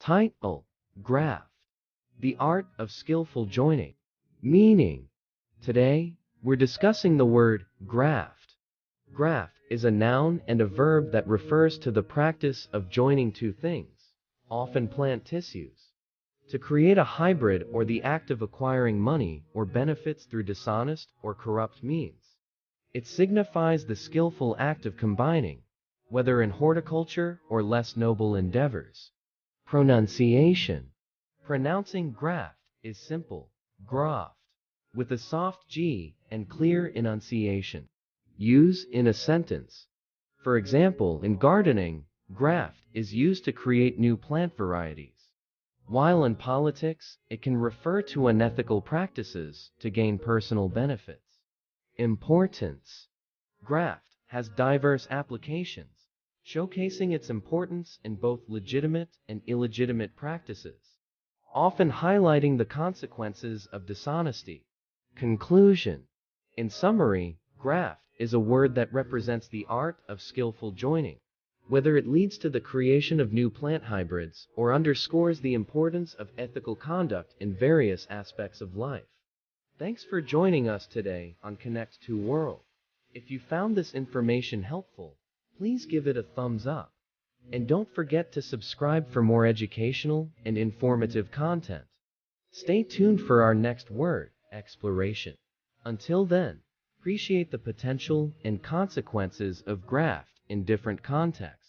Title: Graft, the art of skillful joining. Meaning: today, we're discussing the word graft. Graft is a noun and a verb that refers to the practice of joining two things, often plant tissues, to create a hybrid, or the act of acquiring money or benefits through dishonest or corrupt means. It signifies the skillful act of combining, whether in horticulture or less noble endeavors. Pronunciation: pronouncing graft is simple, graft, with a soft G and clear enunciation. Use in a sentence. For example, in gardening, graft is used to create new plant varieties. While in politics, it can refer to unethical practices to gain personal benefits. Importance: graft has diverse applications, showcasing its importance in both legitimate and illegitimate practices, often highlighting the consequences of dishonesty. Conclusion: in summary, graft is a word that represents the art of skillful joining, whether it leads to the creation of new plant hybrids or underscores the importance of ethical conduct in various aspects of life. Thanks for joining us today on Connect to World. If you found this information helpful, please give it a thumbs up. And don't forget to subscribe for more educational and informative content. Stay tuned for our next word exploration. Until then, appreciate the potential and consequences of graft in different contexts.